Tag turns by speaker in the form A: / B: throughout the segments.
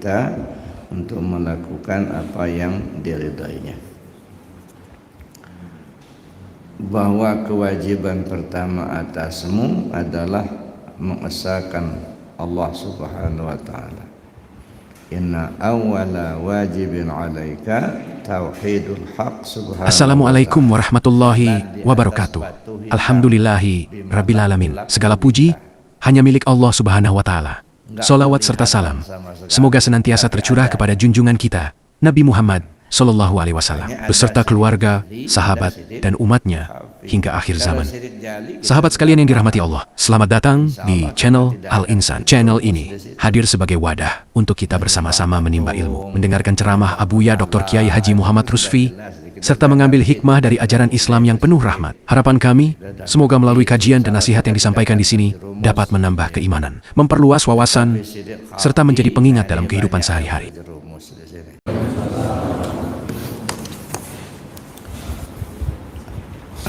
A: kita untuk melakukan apa yang diridainya. Bahwa kewajiban pertama atasmu adalah mengesahkan Allah Subhanahu wa taala. Inna awwala wajibin 'alaika tauhidul haq subhanahu.
B: Assalamualaikum warahmatullahi wabarakatuh. Alhamdulillahi rabbil alamin. Segala puji hanya milik Allah Subhanahu wa taala. Salawat serta salam semoga senantiasa tercurah kepada junjungan kita Nabi Muhammad Sallallahu Alaihi Wasallam beserta keluarga, sahabat, dan umatnya hingga akhir zaman. Sahabat sekalian yang dirahmati Allah, selamat datang di channel Al-Insan. Channel ini hadir sebagai wadah untuk kita bersama-sama menimba ilmu, mendengarkan ceramah Abuya Dr. Kiai Haji Muhammad Rusfi, serta mengambil hikmah dari ajaran Islam yang penuh rahmat. Harapan kami, semoga melalui kajian dan nasihat yang disampaikan di sini dapat menambah keimanan, memperluas wawasan, serta menjadi pengingat dalam kehidupan sehari-hari.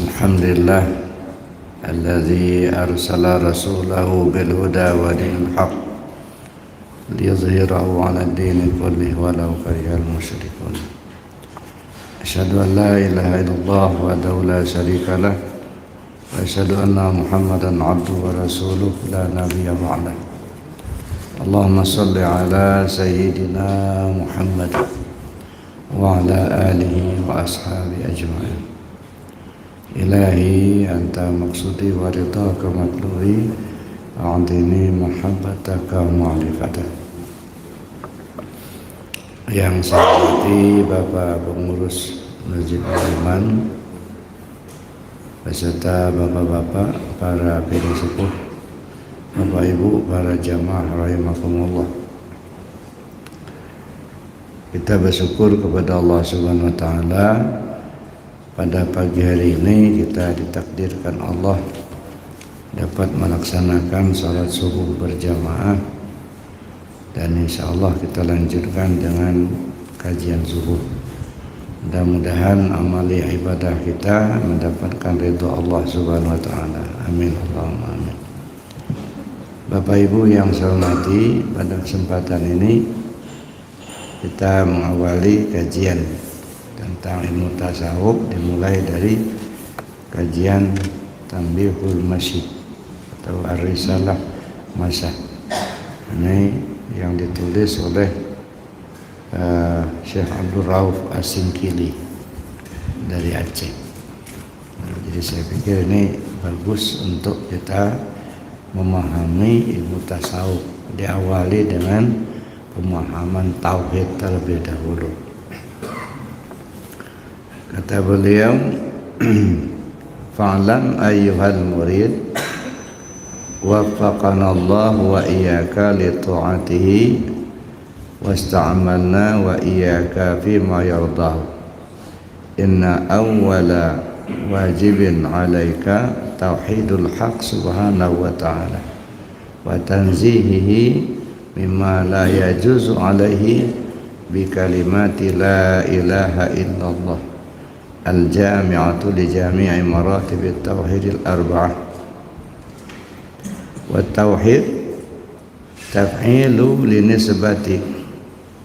A: Alhamdulillah alladzi arsala rasulahu bil huda wa dinil haq liyuzhirahu 'ala ad-dini kullihi walau karihal musyrikun. Asyhadu an la ilaha illallah wahdahu la syarika lah wa asyhadu anna Muhammadan 'abduhu wa rasuluhu la nabiyya ba'dah. Allahumma shalli 'ala sayyidina Muhammad wa 'ala alihi wa ashabihi ajma'in. Ilahi anta maksudi wa ridhaka matlubi a'dini mahabbataka ma'rifatah. Yang saya hormati Bapak Pengurus Masjid Al-Iman beserta bapak-bapak para pengurus sepuh, Bapak Ibu para jamaah rahimakumullah. Kita bersyukur kepada Allah Subhanahu wa taala. Pada pagi hari ini kita ditakdirkan Allah dapat melaksanakan salat subuh berjamaah, dan insya Allah kita lanjutkan dengan kajian subuh. Mudah-mudahan amali ibadah kita mendapatkan ridha Allah Subhanahu wa taala. Amin Allahumma amin. Bapak Ibu yang saya hormati, pada kesempatan ini kita mengawali kajian tentang ilmu tasawuf dimulai dari kajian Tanbihul Masyi atau Ar-Risalah Masya. Ini yang ditulis oleh Syekh Abdul Rauf As-Singkili dari Aceh. Jadi saya pikir ini bagus untuk kita memahami ilmu tasawuf, diawali dengan pemahaman tauhid terlebih dahulu. Kata beliau, fa'lam ayyuhal murid waffaqana Allah wa iyyaka li ta'atihi wasta'malna wa iyyaka fi ma yardahu. Inna awwala wajibin 'alaika tauhidul haq subhanahu wa ta'ala wa tanzihihi mimma la yajuzu 'alaihi bi kalimati la ilaha illallah al-jami'atu li jami'i maratib at-tauhid al-arba'ah. Wa tauhid taf'ilu li nisbati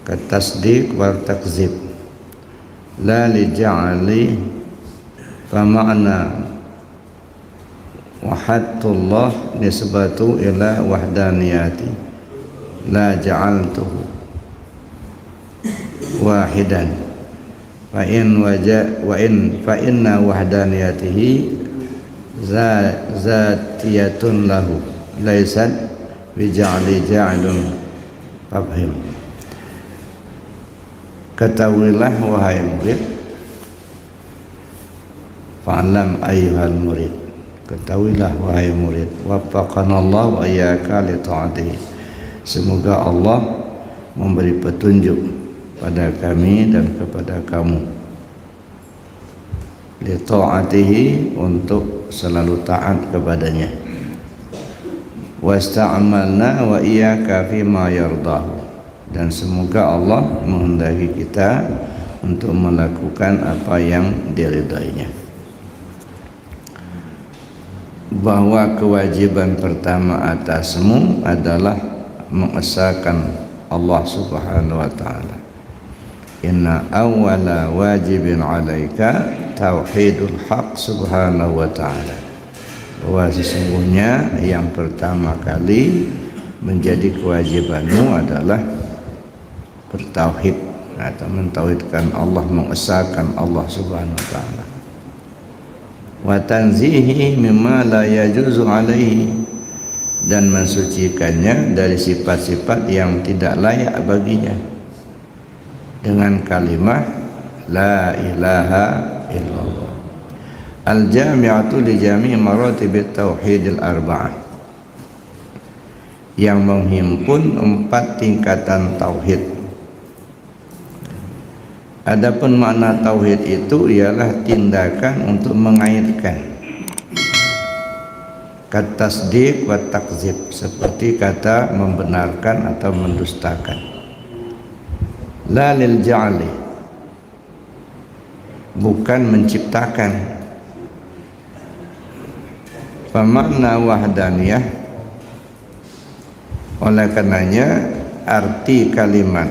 A: katasdiq wal takzib la li ja'ali fa ma'na wahadtullah nisbatu ila wahdaniyati la ja'altuhu wahidan fa inna wahdaniyatihi zatiyatun lahu laysat bija'li ja'ilun fabhim. Ketahuilah wahai murid, fa'lam ayyuhal murid, ketahuilah wahai murid, waffaqanallahu wa iyyaka li ta'atihi, semoga Allah memberi petunjuk pada kami dan kepada kamu, li ta'atihi, untuk selalu taat kepadanya, wasta'amalna wa iyyaka fi ma yardahu, dan semoga Allah menghendaki kita untuk melakukan apa yang diridainya. Bahwa kewajiban pertama atasmu adalah mengesahkan Allah Subhanahu wa taala. Inna awwala wajibin 'alaika tauhidul haq subhanahu wa ta'ala. Bahwa sesungguhnya yang pertama kali menjadi kewajibanmu adalah bertauhid atau mentauhidkan Allah, mengesahkan Allah Subhanahu wa taala. Wa tanzihi mimma la yajuzu alaihi, dan mensucikannya dari sifat-sifat yang tidak layak baginya dengan kalimat la ilaha illallah al-jami'atu li jami' maratibit tauhidil arba'ah, yang menghimpun 4 tingkatan tauhid. Adapun makna tauhid itu ialah tindakan untuk mengaitkan, kata tasdiq wa takzib, seperti kata membenarkan atau mendustakan. La lil ja'li, bukan menciptakan. Famakna wahdaniyah, oleh karenanya arti kalimat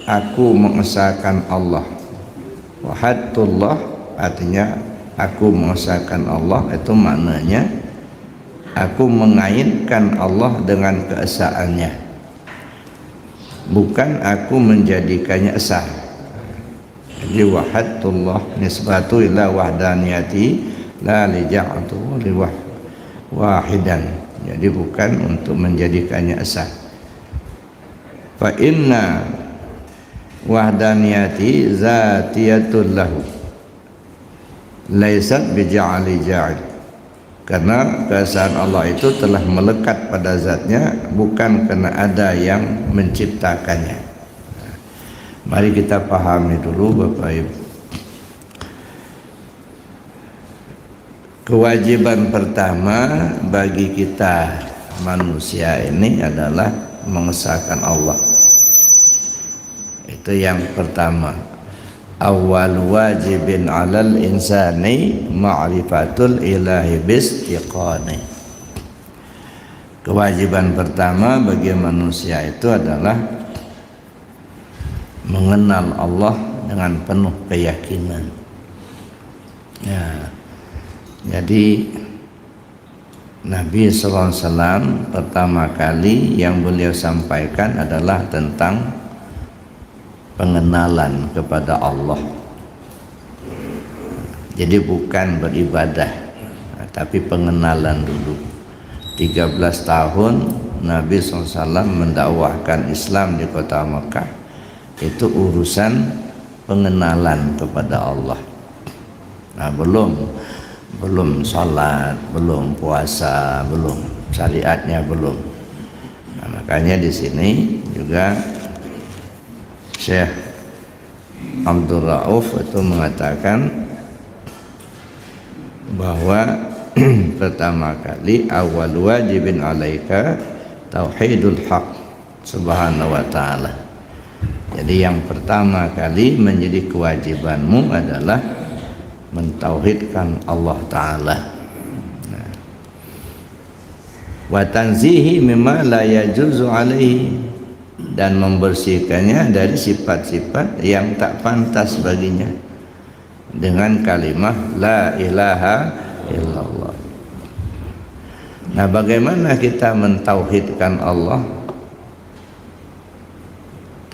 A: aku mengesahkan Allah, wahadullah artinya aku mengesahkan Allah, itu maknanya aku mengaitkan Allah dengan keesaannya, bukan aku menjadikannya esa. Jadi wahadullah nisbatu ila wahdaniyati la li ja'atu li wahidan, jadi bukan untuk menjadikannya esa. Fa inna wahdaniyati zatiyatul lahu laisat bija'ali ja'il, karena keesaan Allah itu telah melekat pada zatnya, bukan karena ada yang menciptakannya. Mari kita pahami dulu Bapak Ibu. Kewajiban pertama bagi kita manusia ini adalah mengesahkan Allah. Itu yang pertama. Awal wajibin 'alal insani ma'rifatul ilahi bistiqani. Kewajiban pertama bagi manusia itu adalah mengenal Allah dengan penuh keyakinan. Ya. Jadi Nabi SAW pertama kali yang beliau sampaikan adalah tentang pengenalan kepada Allah. Jadi bukan beribadah, tapi pengenalan dulu. 13 tahun Nabi SAW mendakwahkan Islam di kota Mekah, itu urusan pengenalan kepada Allah. Nah, belum sholat, belum puasa, belum syariatnya belum. Nah, makanya di sini juga Syekh Abdul Rauf itu mengatakan bahwa pertama kali awal wajibin 'alaika tauhidul haq subhanahu wa ta'ala. Jadi yang pertama kali menjadi kewajibanmu adalah mentauhidkan Allah Ta'ala. Wa tanzihi mimma la yajuzu alaihi, dan membersihkannya dari sifat-sifat yang tak pantas baginya dengan kalimat la ilaha illallah. Nah, bagaimana kita mentauhidkan Allah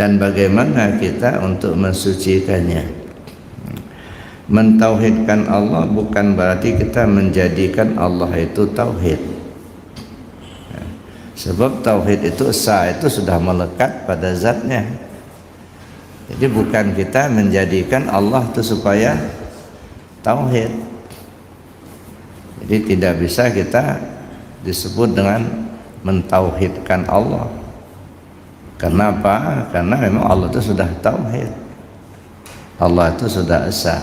A: dan bagaimana kita untuk mensucikannya? Mentauhidkan Allah bukan berarti kita menjadikan Allah itu tauhid. Sebab tauhid itu esa, itu sudah melekat pada zatnya. Jadi bukan kita menjadikan Allah itu supaya tauhid. Jadi tidak bisa kita disebut dengan mentauhidkan Allah. Kenapa? Karena memang Allah itu sudah tauhid. Allah itu sudah esa.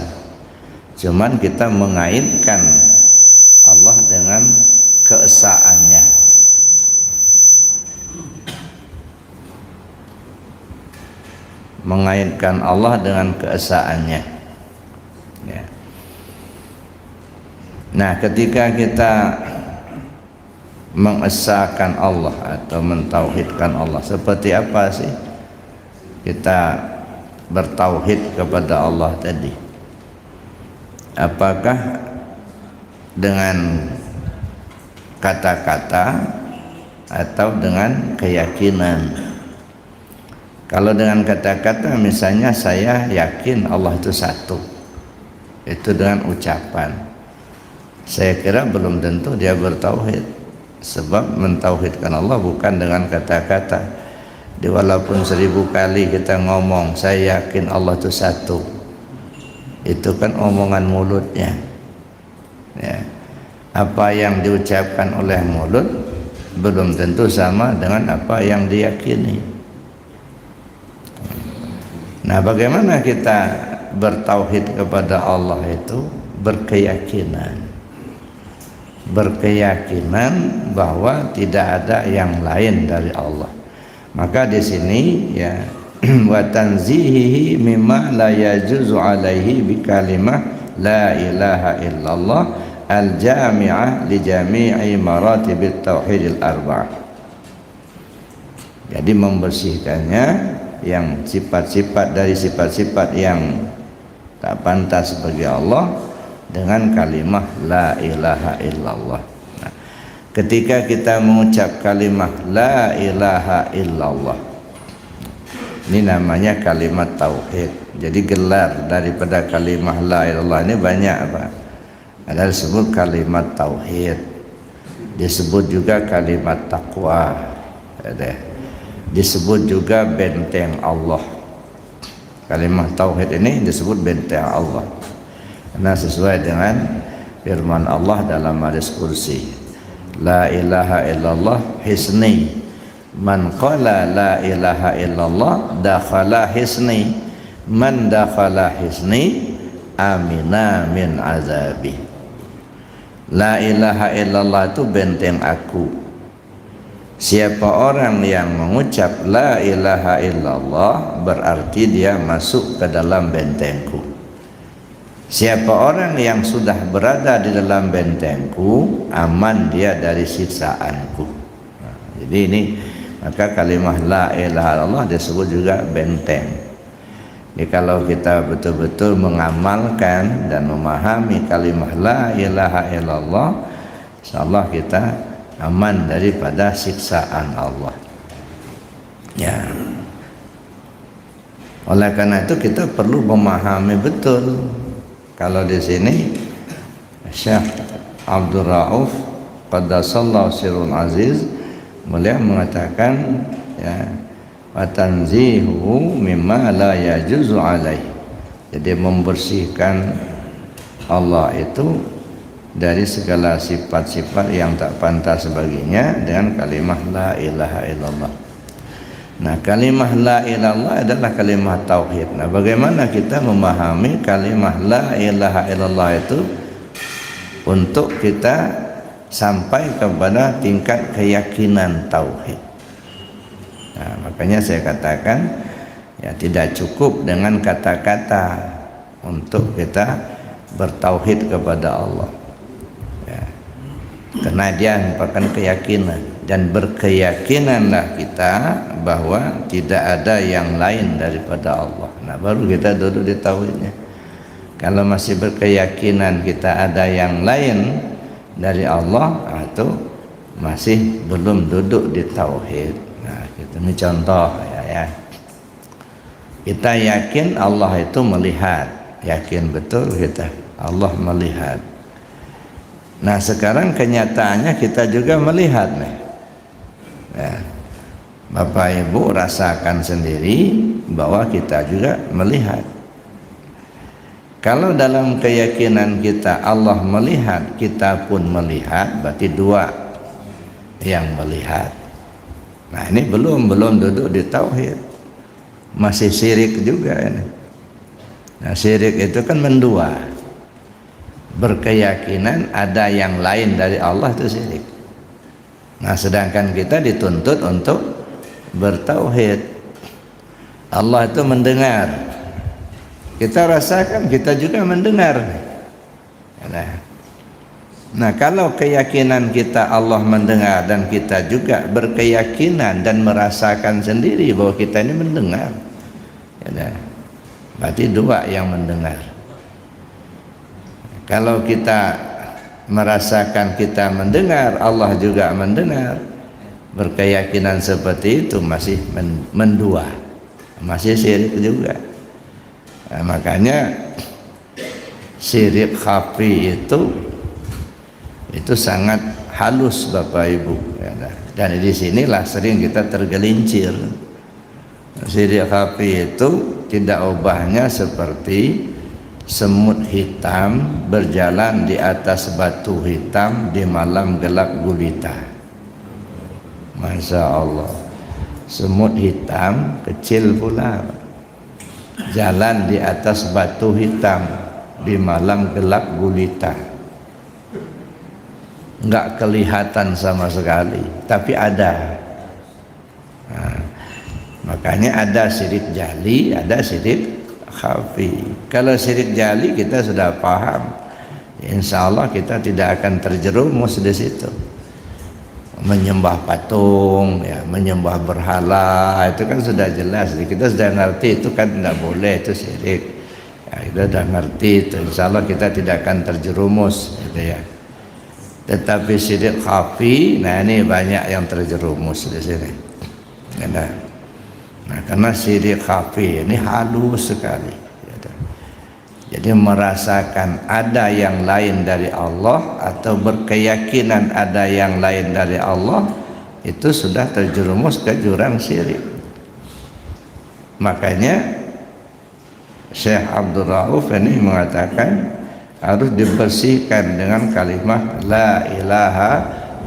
A: Cuman kita mengaitkan Allah dengan keesaannya. Mengaitkan Allah dengan keesaannya. Ya. Nah, ketika kita mengesahkan Allah atau mentauhidkan Allah, seperti apa sih kita bertauhid kepada Allah tadi? Apakah dengan kata-kata atau dengan keyakinan? Kalau dengan kata-kata, misalnya saya yakin Allah itu satu, itu dengan ucapan. Saya kira belum tentu dia bertauhid, sebab mentauhidkan Allah bukan dengan kata-kata. Walaupun 1000 kali kita ngomong saya yakin Allah itu satu, itu kan omongan mulutnya ya. Apa yang diucapkan oleh mulut belum tentu sama dengan apa yang diyakini. Nah, bagaimana kita bertauhid kepada Allah itu? Berkeyakinan bahwa tidak ada yang lain dari Allah. Maka di sini ya, wa tanzihihi mimma la yajuzu alaihi bi kalimah la ilaha illallah al-jami'ah li jami'i maratibit tauhidil arba'ah. Jadi membersihkannya yang sifat-sifat dari sifat-sifat yang tak pantas bagi Allah dengan kalimah la ilaha illallah. Nah, ketika kita mengucap kalimah la ilaha illallah, ini namanya kalimat tauhid. Jadi gelar daripada kalimah la ilaha illallah ini banyak, Pak. Ada disebut kalimat tauhid, disebut juga kalimat takwa, disebut juga benteng Allah. Kalimat tauhid ini disebut benteng Allah karena sesuai dengan firman Allah dalam hadis kursi, la ilaha illallah hisni, man qala la ilaha illallah dakhala hisni, man dakhala hisni amina min azabi. La ilaha illallah itu benteng aku. Siapa orang yang mengucap la ilaha illallah berarti dia masuk ke dalam bentengku. Siapa orang yang sudah berada di dalam bentengku, aman dia dari siksaanku. Nah, jadi ini maka kalimah la ilaha illallah disebut juga benteng. Jadi kalau kita betul-betul mengamalkan dan memahami kalimah la ilaha illallah, insyaallah kita aman daripada siksaan Allah. Ya. Oleh karena itu kita perlu memahami betul. Kalau di sini Syekh Abdul Rauf Qaddasallahu sirrul aziz, beliau mengatakan ya, wa tanzihu mimma la yajuzu alaih. Jadi membersihkan Allah itu dari segala sifat-sifat yang tak pantas baginya dengan kalimah la ilaha illallah. Nah, kalimah la ilaha adalah kalimah tauhid. Nah, bagaimana kita memahami kalimah la ilaha illallah itu untuk kita sampai kepada tingkat keyakinan tauhid. Nah, makanya saya katakan ya, tidak cukup dengan kata-kata untuk kita bertauhid kepada Allah. Karena dia merupakan keyakinan, dan berkeyakinanlah kita bahwa tidak ada yang lain daripada Allah. Nah, baru kita duduk di tauhidnya. Kalau masih berkeyakinan kita ada yang lain dari Allah, itu masih belum duduk di tauhid. Nah, ini contoh ya. Kita yakin Allah itu melihat, yakin betul kita Allah melihat. Nah, sekarang kenyataannya kita juga melihat nih. Ya. Bapak Ibu rasakan sendiri bahwa kita juga melihat. Kalau dalam keyakinan kita Allah melihat, kita pun melihat, berarti dua yang melihat. Nah, ini belum duduk di tauhid. Masih syirik juga ini. Nah, syirik itu kan mendua. Berkeyakinan ada yang lain dari Allah itu syirik. Nah, sedangkan kita dituntut untuk bertauhid. Allah itu mendengar. Kita rasakan, kita juga mendengar. Nah, kalau keyakinan kita Allah mendengar dan kita juga berkeyakinan dan merasakan sendiri bahwa kita ini mendengar, Ya, berarti dua yang mendengar. Kalau kita merasakan kita mendengar, Allah juga mendengar, berkeyakinan seperti itu masih mendua, masih syirik juga. Nah, makanya syirik khafi itu sangat halus Bapak Ibu, ya, dan di sinilah sering kita tergelincir. Syirik khafi itu tidak ubahnya seperti semut hitam berjalan di atas batu hitam di malam gelap gulita. Masya Allah, semut hitam kecil pula jalan di atas batu hitam di malam gelap gulita, nggak kelihatan sama sekali, tapi ada. Nah, makanya ada syirik jali, ada syirik khafi. Kalau syirik jali kita sudah paham, insya Allah kita tidak akan terjerumus di situ. Menyembah patung, ya, menyembah berhala, itu kan sudah jelas. Kita sudah ngerti itu kan tidak boleh, itu syirik. Ya, kita sudah ngerti itu. Insya Allah kita tidak akan terjerumus, gitu ya. Tetapi syirik khafi, nah ini banyak yang terjerumus di sini. Nah, karena syirik khafi ini halus sekali. Jadi merasakan ada yang lain dari Allah atau berkeyakinan ada yang lain dari Allah, itu sudah terjerumus ke jurang syirik. Makanya Syekh Abdul Rauf ini mengatakan harus dibersihkan dengan kalimat la ilaha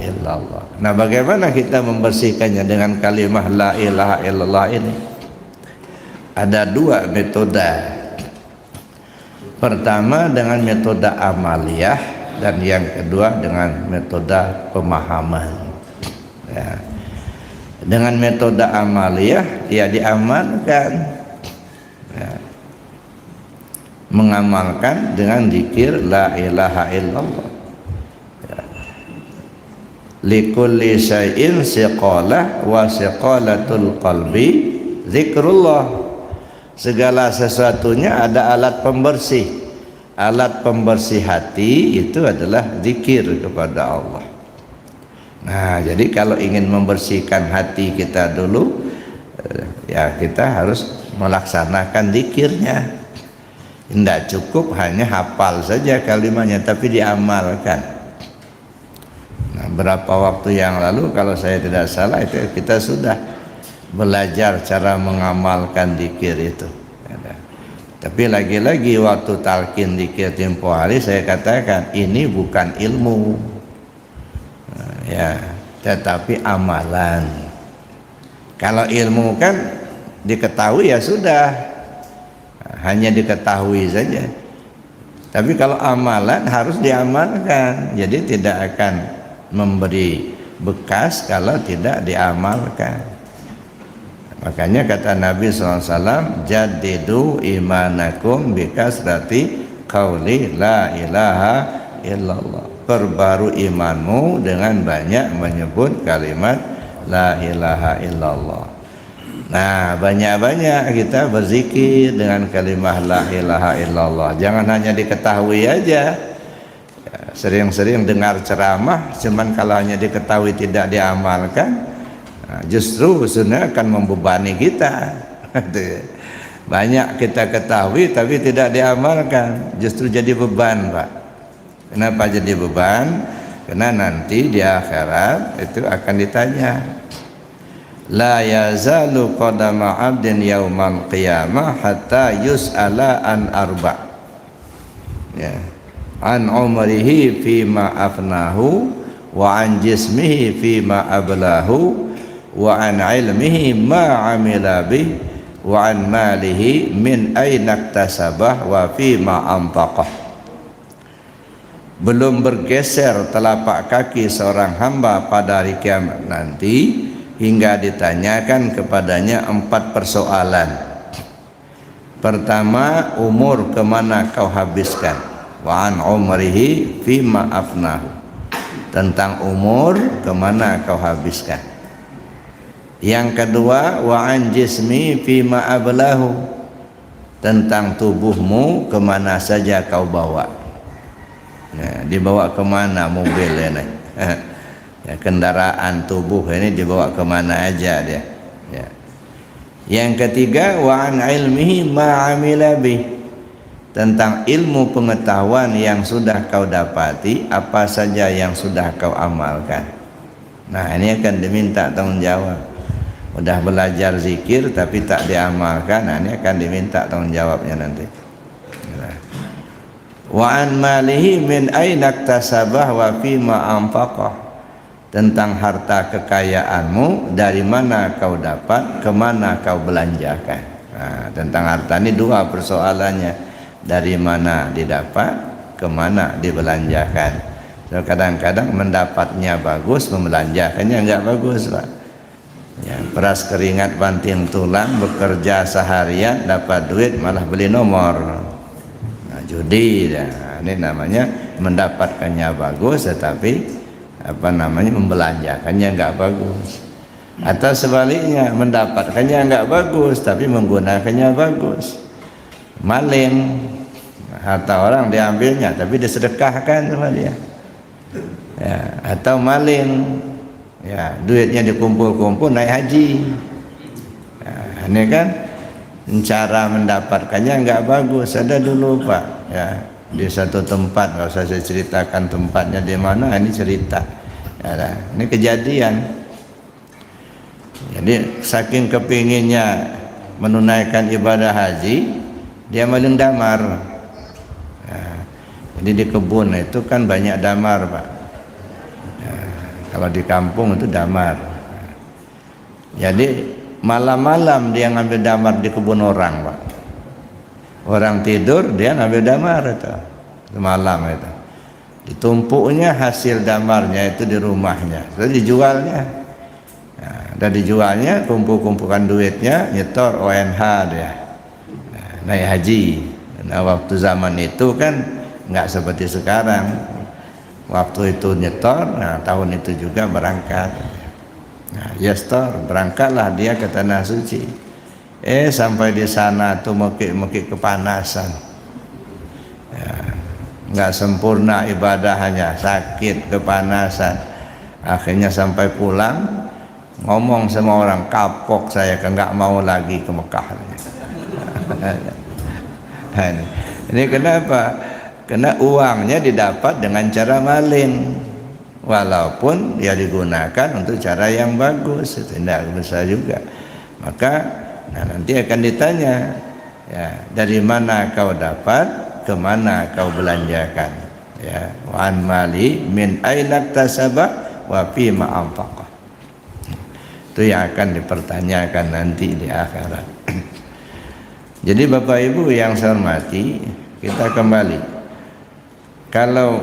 A: illallah. Nah, bagaimana kita membersihkannya dengan kalimat la ilaha illallah ini? Ada dua metode. Pertama dengan metode amaliyah, dan yang kedua dengan metode pemahaman. Ya. Dengan metode amaliyah, ya diamalkan, ya, mengamalkan dengan zikir la ilaha illallah. Ya. Likulli syai'in siqalah wa siqalatul qalbi zikrullah. Segala sesuatunya ada alat pembersih. Alat pembersih hati itu adalah zikir kepada Allah. Nah, jadi kalau ingin membersihkan hati kita dulu, ya kita harus melaksanakan zikirnya. Tidak cukup hanya hafal saja kalimatnya, tapi diamalkan. Nah, berapa waktu yang lalu kalau saya tidak salah itu kita sudah belajar cara mengamalkan zikir itu. Tapi lagi-lagi waktu talqin zikir tempo hari saya katakan ini bukan ilmu, ya, tetapi amalan. Kalau ilmu kan diketahui ya sudah, hanya diketahui saja. Tapi kalau amalan harus diamalkan, jadi tidak akan memberi bekas kalau tidak diamalkan. Makanya kata Nabi SAW, jadidu imanakum bikasrati qauli la ilaha illallah. Perbaru imanmu dengan banyak menyebut kalimat la ilaha illallah. Nah, banyak-banyak kita berzikir dengan kalimat la ilaha illallah. Jangan hanya diketahui aja. Sering-sering dengar ceramah, cuman kalau hanya diketahui tidak diamalkan, justru sebenarnya akan membebani kita. Banyak kita ketahui tapi tidak diamalkan, justru jadi beban, Pak. Kenapa jadi beban? Karena nanti di akhirat itu akan ditanya, la yazalu qadama 'abdin yaumal qiyamah hatta yus'ala an arba', ya, an umrihi fima afnahu wa an jismihi fima ablahu wa an ilmihi ma amila bih wa an malihi min aina iktasabah wa fi ma anfaqah. Belum bergeser telapak kaki seorang hamba pada hari kiamat nanti hingga ditanyakan kepadanya 4 persoalan. Pertama, umur kemana kau habiskan, wa an umrihi fi ma afnahu, tentang umur kemana kau habiskan. Yang kedua, wa an jismi fima ablahu, tentang tubuhmu kemana saja kau bawa. Nah, dibawa kemana mobil ini? Ya, kendaraan tubuh ini dibawa kemana aja dia. Ya. Yang ketiga, wa an ilmihi ma amila bih, tentang ilmu pengetahuan yang sudah kau dapati, apa saja yang sudah kau amalkan. Nah, ini akan diminta tanggung jawab. Udah belajar zikir tapi tak diamalkan, nah ini akan diminta tanggung jawabnya nanti. Nah. Wa an malihi min aina iktasabah wa fima anfaqah, tentang harta kekayaanmu dari mana kau dapat, kemana kau belanjakan. Nah, tentang harta ini dua persoalannya, dari mana didapat, kemana dibelanjakan. So, kadang-kadang mendapatnya bagus, membelanjakannya enggak bagus, Pak. Ya, peras keringat banting tulang, bekerja seharian, dapat duit malah beli nomor. Nah, judi, nah, ini namanya mendapatkannya bagus, tetapi membelanjakannya enggak bagus. Atau sebaliknya, mendapatkannya enggak bagus tapi menggunakannya bagus. Maling, harta orang diambilnya tapi disedekahkan sama dia. Ya, atau maling, ya, duitnya dikumpul-kumpul naik haji. Ya, ini kan cara mendapatkannya enggak bagus. Ada dulu, Pak, ya, di satu tempat, nggak usah saya ceritakan tempatnya di mana, ini cerita. Ya, ini kejadian. Jadi saking kepinginnya menunaikan ibadah haji, dia maling damar. Ya, jadi di kebun itu kan banyak damar, Pak. Ya, kalau di kampung itu damar. Jadi malam-malam dia ngambil damar di kebun orang, Pak. Orang tidur dia ngambil damar itu malam itu. Ditumpuknya hasil damarnya itu di rumahnya, terus dijualnya. Nah, dan dijualnya, kumpul-kumpulkan duitnya, nyetor ONH dia. Nah, naik haji. Nah, waktu zaman itu kan nggak seperti sekarang. Waktu itu nyetor, nah tahun itu juga berangkat. Nah, nyetor, berangkatlah dia ke tanah suci. Sampai di sana tuh mekik kepanasan. Ya, nggak sempurna ibadahnya, sakit, kepanasan. Akhirnya sampai pulang ngomong sama orang, kapok saya, nggak mau lagi ke Mekah. Ini kenapa? Karena uangnya didapat dengan cara maling, walaupun ya digunakan untuk cara yang bagus, itu tidak bisa juga. Maka nanti akan ditanya, ya, dari mana kau dapat, kemana kau belanjakan. Ya, wan mali min aina tasabah wa fima anfaqah. Itu yang akan dipertanyakan nanti di akhirat. Jadi Bapak Ibu yang saya hormati, kita kembali. Kalau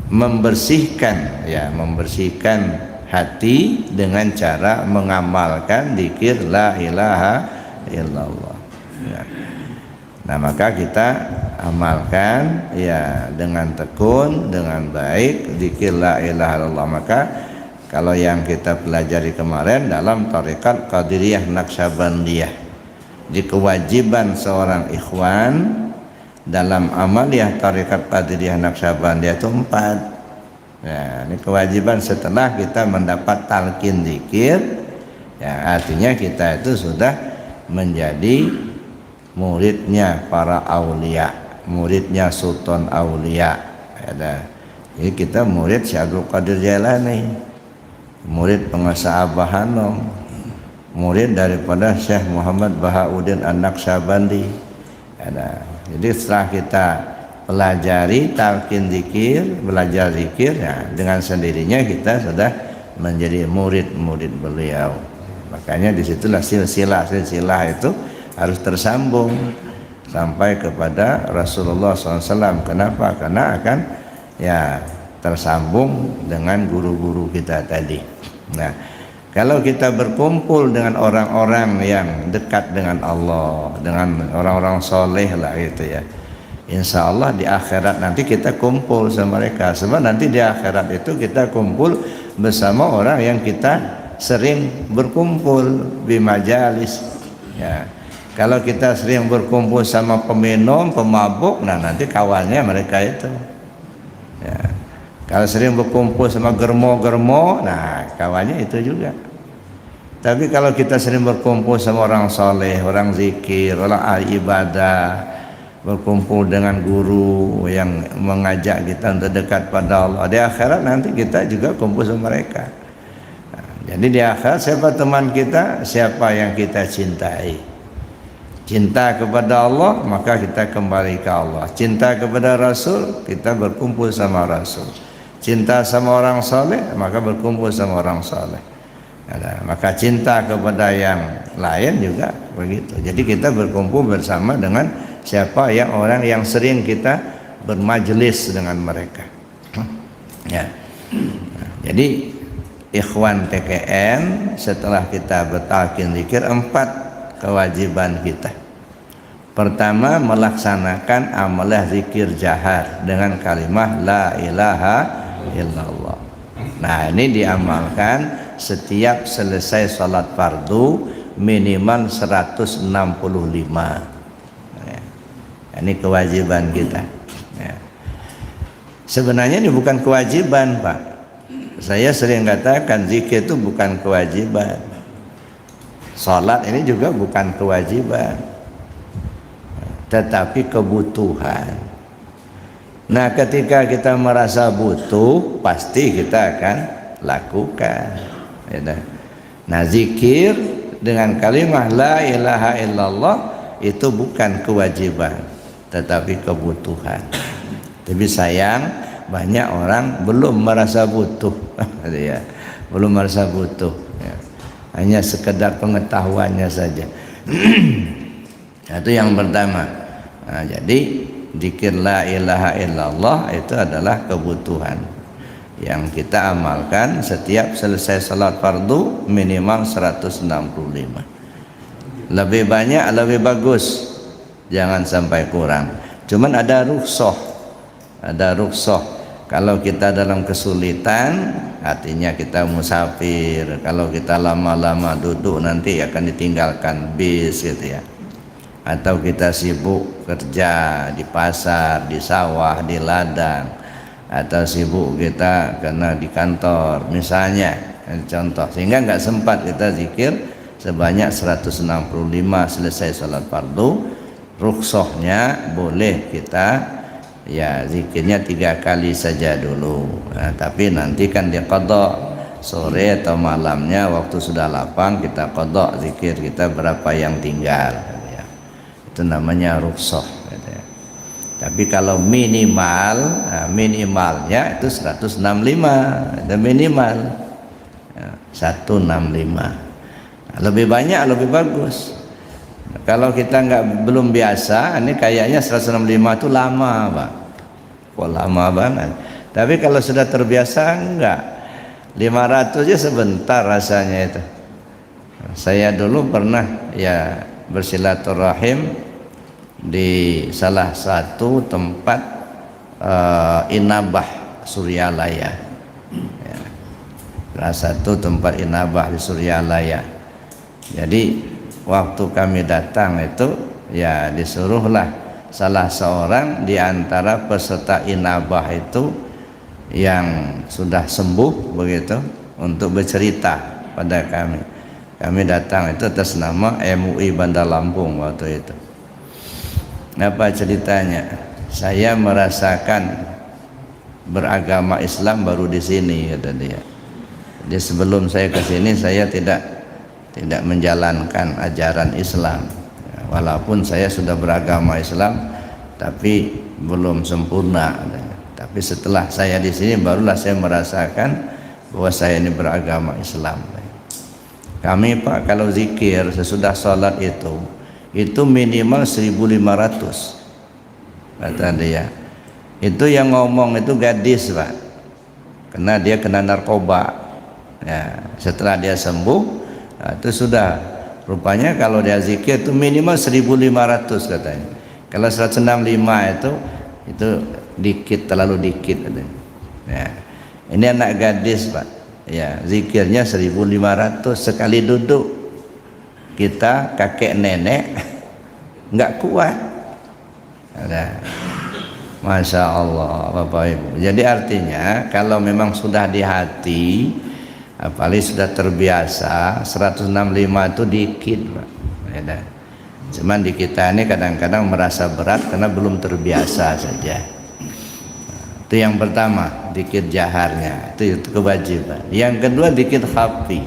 A: membersihkan hati dengan cara mengamalkan zikir la ilaha illallah. Ya. Nah, maka kita amalkan ya dengan tekun, dengan baik zikir la ilaha illallah. Maka kalau yang kita pelajari kemarin dalam tarekat Qadiriyah Naqsyabandiyah, di kewajiban seorang ikhwan dalam amaliyah tarekat Qadiriyah Naqsyabandiyah itu 4. Ya, ini kewajiban setelah kita mendapat talqin zikir, ya, artinya kita itu sudah menjadi muridnya para aulia, muridnya sultan aulia. Ya, jadi kita murid Syekh Abdul Qadir Jailani, murid pengusaha Abah Hanom, murid daripada Syekh Muhammad Bahauddin An-Naqsyabandi. Ya, jadi setelah kita pelajari talqin zikir, belajar zikir, ya, dengan sendirinya kita sudah menjadi murid-murid beliau. Makanya disitulah silsilah itu harus tersambung sampai kepada Rasulullah SAW. Kenapa? Karena akan ya tersambung dengan guru-guru kita tadi. Nah, kalau kita berkumpul dengan orang-orang yang dekat dengan Allah, dengan orang-orang soleh lah gitu ya, insya Allah di akhirat nanti kita kumpul sama mereka. Sebab nanti di akhirat itu kita kumpul bersama orang yang kita sering berkumpul di majalis. Ya, Kalau kita sering berkumpul sama peminum, pemabuk, nah nanti kawannya mereka itu. Ya. Kalau sering berkumpul sama germo-germo, nah kawannya itu juga. Tapi kalau kita sering berkumpul sama orang soleh, orang zikir, orang ahli ibadah, berkumpul dengan guru yang mengajak kita untuk dekat pada Allah, di akhirat nanti kita juga kumpul sama mereka. Nah, jadi di akhirat siapa teman kita? Siapa yang kita cintai. Cinta kepada Allah, maka kita kembali ke Allah. Cinta kepada Rasul, kita berkumpul sama Rasul. Cinta sama orang soleh, maka berkumpul sama orang soleh. Maka cinta kepada yang lain juga begitu. Jadi kita berkumpul bersama dengan siapa yang orang yang sering kita bermajelis dengan mereka. Ya. Jadi ikhwan TKN, setelah kita bertalqin zikir, 4 kewajiban kita. Pertama, melaksanakan amalah zikir jahar dengan kalimah la ilaha illallah. Nah, ini diamalkan setiap selesai sholat fardu minimal 165. Ya. Ini kewajiban kita. Ya. Sebenarnya ini bukan kewajiban, Pak. Saya sering katakan zikir itu bukan kewajiban. Sholat ini juga bukan kewajiban, tetapi kebutuhan. Nah, ketika kita merasa butuh, pasti kita akan lakukan. Nah, zikir dengan kalimah la ilaha illallah itu bukan kewajiban, tetapi kebutuhan. Tapi sayang, banyak orang belum merasa butuh. Ya, belum merasa butuh. Ya. Hanya sekedar pengetahuannya saja. Itu yang pertama. Nah, jadi zikir la ilaha illallah itu adalah kebutuhan yang kita amalkan setiap selesai salat fardu minimal 165. Lebih banyak lebih bagus, jangan sampai kurang. Cuman ada rukhsah. Ada rukhsah. Kalau kita dalam kesulitan, artinya kita musafir, kalau kita lama-lama duduk nanti akan ditinggalkan bis gitu ya. Atau kita sibuk kerja di pasar, di sawah, di ladang, atau sibuk kita karena di kantor misalnya, contoh, sehingga nggak sempat kita zikir sebanyak 165 selesai salat fardu. Rukhsahnya boleh kita ya zikirnya 3 kali saja dulu. Nah, tapi nanti kan dia qada sore atau malamnya waktu sudah lapang kita qada zikir kita berapa yang tinggal. Itu namanya rukhsah gitu ya. Tapi kalau minimal, nah minimalnya itu 165, itu minimal ya, 165. Nah, lebih banyak lebih bagus. Nah, kalau kita belum biasa, ini kayaknya 165 itu lama, Pak. Kok lama banget. Tapi kalau sudah terbiasa enggak, 500 aja sebentar rasanya itu. Nah, saya dulu pernah ya bersilaturahim di salah satu tempat inabah Suryalaya ya. Salah satu tempat inabah di Suryalaya. Jadi waktu kami datang itu ya disuruhlah salah seorang di antara peserta inabah itu yang sudah sembuh begitu untuk bercerita pada kami. Kami datang itu atas nama MUI Bandar Lampung waktu itu. Apa ceritanya? Saya merasakan beragama Islam baru di sini, kata dia. Jadi sebelum saya ke sini saya tidak menjalankan ajaran Islam. Walaupun saya sudah beragama Islam, tapi belum sempurna. Tapi setelah saya di sini barulah saya merasakan bahwa saya ini beragama Islam. Kami, Pak, kalau zikir sesudah sholat itu minimal 1.500 kata dia. Itu yang ngomong itu gadis, Pak, karena dia kena narkoba ya. Setelah dia sembuh, nah, itu sudah rupanya kalau dia zikir itu minimal 1.500 katanya. Kalau 165 itu dikit, terlalu dikit katanya. Ya. Ini anak gadis, Pak. Ya, zikirnya 1.500 sekali duduk. Kita kakek nenek nggak kuat. Ada. Masya Allah Bapak Ibu. Jadi artinya kalau memang sudah di hati, apalagi sudah terbiasa, 165 itu dikit Pak. Ada. Cuman di kita ini kadang-kadang merasa berat karena belum terbiasa saja. Itu yang pertama, zikir jaharnya, itu kewajiban. Yang kedua zikir khafi.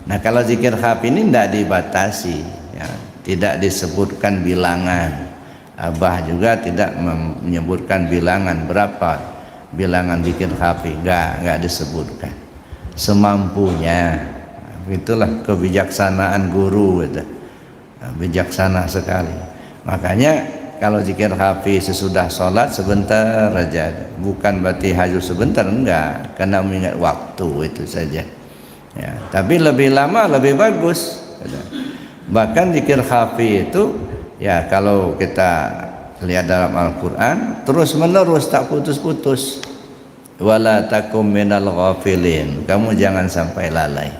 A: Nah kalau zikir khafi ini tidak dibatasi, ya, tidak disebutkan bilangan. Abah juga tidak menyebutkan bilangan berapa bilangan zikir khafi, enggak disebutkan. Semampunya. Itulah kebijaksanaan guru itu. Bijaksana sekali. Makanya kalau zikir khafi sesudah sholat sebentar aja, bukan berarti hajur sebentar, enggak, karena mengingat waktu itu saja. Ya, tapi lebih lama lebih bagus. Bahkan zikir khafi itu ya kalau kita lihat dalam Al-Quran terus menerus, tak putus-putus. Wala takum minal ghafilin, kamu jangan sampai lalai.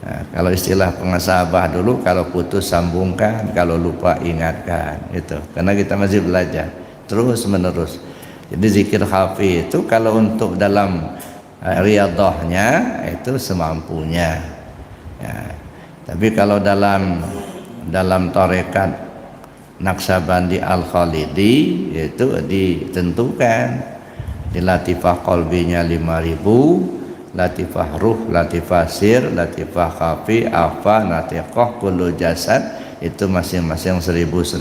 A: Nah, kalau istilah pengasabah dulu, kalau putus sambungkan, kalau lupa ingatkan, itu karena kita masih belajar terus menerus. Jadi zikir khafi itu kalau untuk dalam riyadhahnya itu semampunya ya. Tapi kalau dalam tarekat Naqsabandi Al-Khalidi itu ditentukan di latifah qalbinya 5.000, latifah ruh, latifah sir, latifah khafi, afa, natiqah, kullu jasad itu masing-masing 1.000.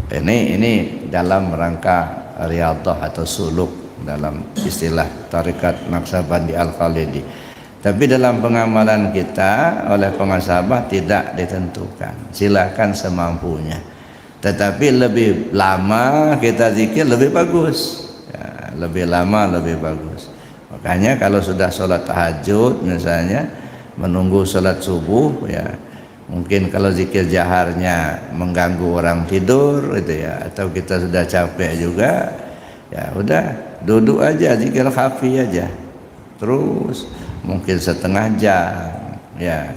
A: Ini dalam rangka riyadhah atau suluk dalam istilah tarekat Naqsabandi Al-Khalidi. Tapi dalam pengamalan kita oleh pengasabah tidak ditentukan, silakan semampunya. Tetapi lebih lama kita zikir lebih bagus ya, lebih lama lebih bagus. Makanya kalau sudah sholat tahajud misalnya, menunggu sholat subuh ya, mungkin kalau zikir jaharnya mengganggu orang tidur itu ya, atau kita sudah capek juga ya, udah duduk aja zikir khafi aja terus, mungkin setengah jam ya,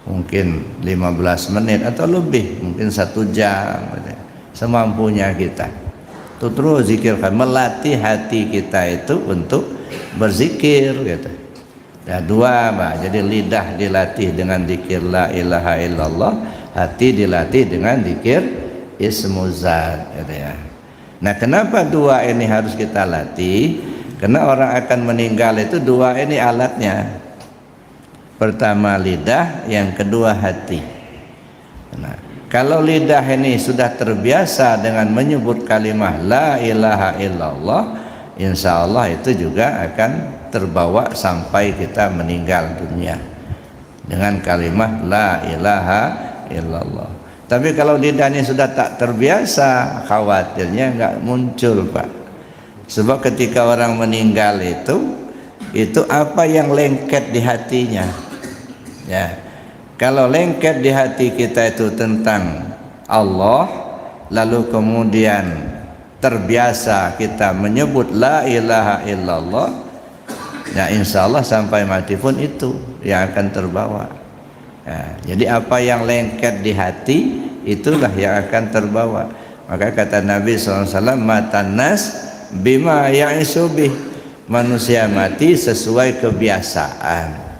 A: mungkin 15 menit atau lebih, mungkin 1 jam semampunya kita itu terus zikir, melatih hati kita itu untuk berzikir gitu. Nah, dua Pak, jadi lidah dilatih dengan zikir la ilaha illallah, hati dilatih dengan zikir ismuzat gitu ya. Nah kenapa dua ini harus kita latih? Karena orang akan meninggal itu dua ini alatnya. Pertama lidah, yang kedua hati. Nah, kalau lidah ini sudah terbiasa dengan menyebut kalimah la ilaha illallah, insya Allah itu juga akan terbawa sampai kita meninggal dunia dengan kalimah la ilaha illallah. Tapi kalau lidahnya sudah tak terbiasa, khawatirnya nggak muncul Pak. Sebab ketika orang meninggal itu apa yang lengket di hatinya ya. Kalau lengket di hati kita itu tentang Allah, lalu kemudian terbiasa kita menyebut la ilaha illallah, ya insya Allah sampai mati pun itu yang akan terbawa ya. Jadi apa yang lengket di hati itulah yang akan terbawa. Maka kata Nabi SAW, matan nas bima ya'isubih, manusia mati sesuai kebiasaan.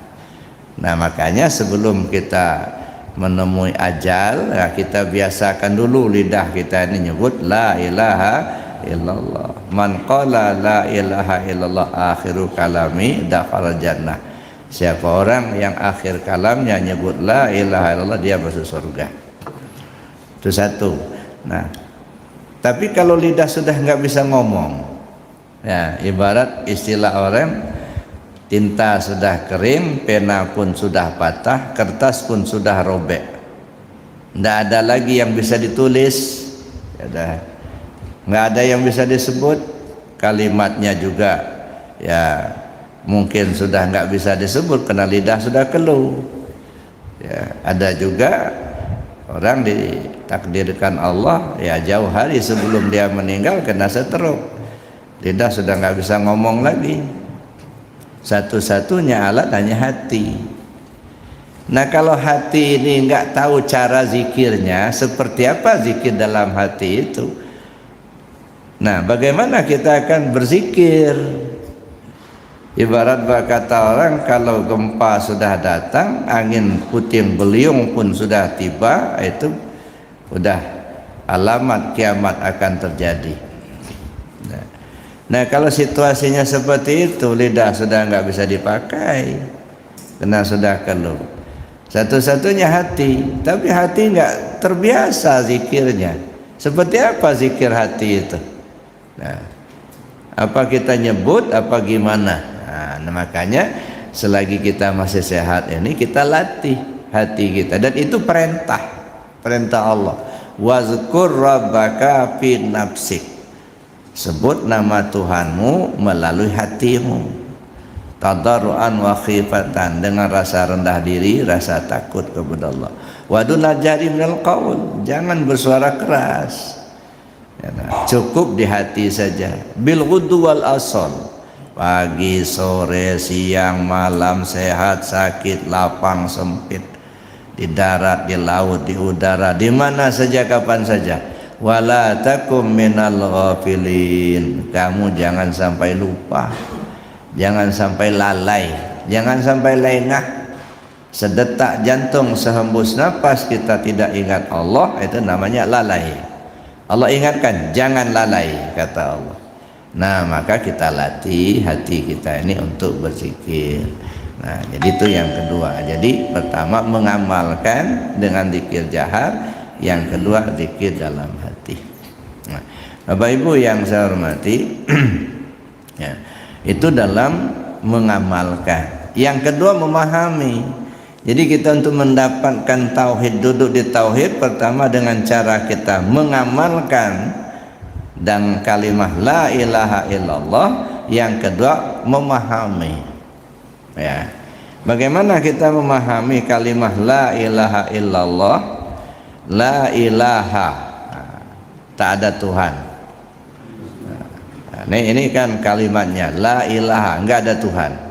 A: Nah makanya sebelum kita menemui ajal ya, kita biasakan dulu lidah kita ini nyebut la ilaha illallah. Man qala la ilaha illallah akhiru kalami dakhala jannah. Siapa orang yang akhir kalamnya nyebut la ilaha illallah, dia masuk surga. Itu satu. Nah tapi kalau lidah sudah nggak bisa ngomong ya, ibarat istilah orang, tinta sudah kering, pena pun sudah patah, kertas pun sudah robek, nggak ada lagi yang bisa ditulis ya, nggak ada yang bisa disebut, kalimatnya juga ya mungkin sudah nggak bisa disebut karena lidah sudah keluh ya. Ada juga orang ditakdirkan Allah ya jauh hari sebelum dia meninggal kena stroke, lidah sudah nggak bisa ngomong lagi, satu-satunya alat hanya hati. Nah kalau hati ini nggak tahu cara zikirnya, seperti apa zikir dalam hati itu, nah bagaimana kita akan berzikir? Ibarat berkata orang, kalau gempa sudah datang, angin puting beliung pun sudah tiba, itu sudah alamat kiamat akan terjadi. Nah kalau situasinya seperti itu, lidah sudah nggak bisa dipakai karena sudah keluh. Satu-satunya hati, tapi hati nggak terbiasa zikirnya. Seperti apa zikir hati itu? Nah, apa kita nyebut, apa gimana? Nah, makanya selagi kita masih sehat ini, kita latih hati kita, dan itu perintah Allah. Wazkur rabbaka fi nafsik, sebut nama Tuhanmu melalui hatimu, tadarruan wa khifatan, dengan rasa rendah diri, rasa takut kepada Allah. Wa duna jari minal qaul, jangan bersuara keras. Cukup di hati saja. Bil ghuddu wal asal, pagi, sore, siang, malam, sehat, sakit, lapang, sempit, di darat, di laut, di udara, di mana saja, kapan saja. Wala takum minal ghafilin, kamu jangan sampai lupa, jangan sampai lalai, jangan sampai lengah. Sedetak jantung, sehembus nafas kita tidak ingat Allah, itu namanya lalai. Allah ingatkan, jangan lalai, kata Allah. Nah maka kita latih hati kita ini untuk berzikir. Nah jadi itu yang kedua. Jadi pertama mengamalkan dengan zikir jahar, yang kedua zikir dalam hati. Nah, Bapak Ibu yang saya hormati, ya, itu dalam mengamalkan. Yang kedua memahami. Jadi kita untuk mendapatkan tauhid, duduk di tauhid, pertama dengan cara kita mengamalkan dan kalimat la ilaha illallah. Yang kedua memahami. Ya, bagaimana kita memahami kalimat la ilaha illallah? La ilaha, tak ada Tuhan. Nah, ini kan kalimatnya, la ilaha, enggak ada Tuhan.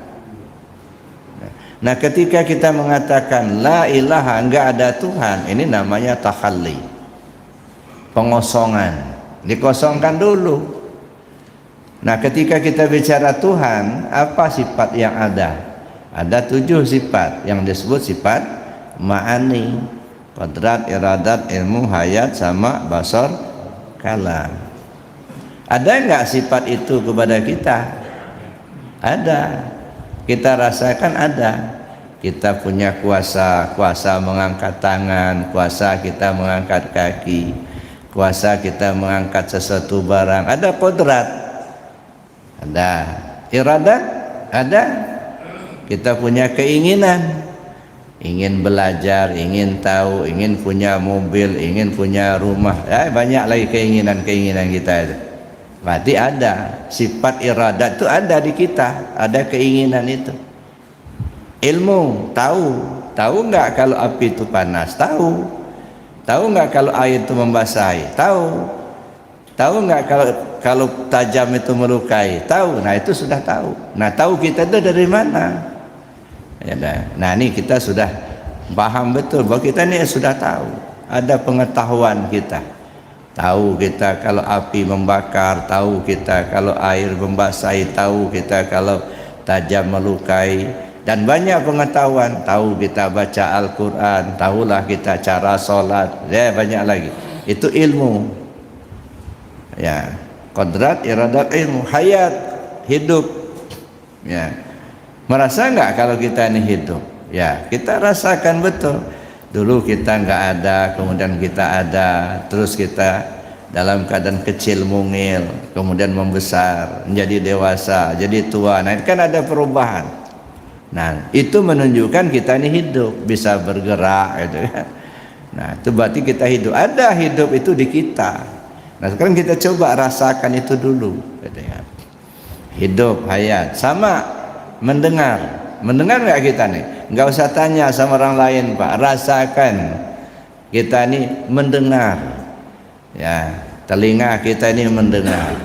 A: Nah ketika kita mengatakan la ilaha, enggak ada Tuhan, ini namanya takhalli, pengosongan, dikosongkan dulu. Nah ketika kita bicara Tuhan, apa sifat yang ada? Ada 7 sifat yang disebut sifat ma'ani: qadrat, iradat, ilmu, hayat, sama, basar, kalam. Ada enggak sifat itu kepada kita? Ada. Kita rasakan ada. Kita punya kuasa mengangkat tangan, kuasa kita mengangkat kaki, kuasa kita mengangkat sesuatu barang. Ada kodrat, ada iradat, ada. Kita punya keinginan, ingin belajar, ingin tahu, ingin punya mobil, ingin punya rumah. Banyak lagi keinginan kita itu. Berarti ada sifat iradat, itu ada di kita, ada keinginan itu. Ilmu, tahu enggak kalau api itu panas? Tahu enggak kalau air itu membasahi? Tahu enggak kalau tajam itu melukai? Tahu. Nah itu sudah tahu. Nah tahu kita itu dari mana? Ya, nah ini kita sudah paham betul bahwa kita ini sudah tahu, ada pengetahuan kita. Tahu kita kalau api membakar, tahu kita kalau air membasahi, tahu kita kalau tajam melukai, dan banyak pengetahuan. Tahu kita baca Al-Quran, tahulah kita cara sholat, ya banyak lagi. Itu ilmu. Ya, qadrat, iradat, ilmu, hayat, hidup. Ya, merasa enggak kalau kita ini hidup? Ya, kita rasakan betul. Dulu kita enggak ada, kemudian kita ada, terus kita dalam keadaan kecil mungil, kemudian membesar, menjadi dewasa, jadi tua. Nah, kan ada perubahan. Nah, itu menunjukkan kita ini hidup, bisa bergerak gitu kan. Nah, itu berarti kita hidup. Ada hidup itu di kita. Nah, sekarang kita coba rasakan itu dulu gitu kan. Hidup, hayat, sama mendengar. Mendengar nggak kita nih? Nggak usah tanya sama orang lain, Pak. Rasakan kita ini mendengar. Ya, telinga kita ini mendengar.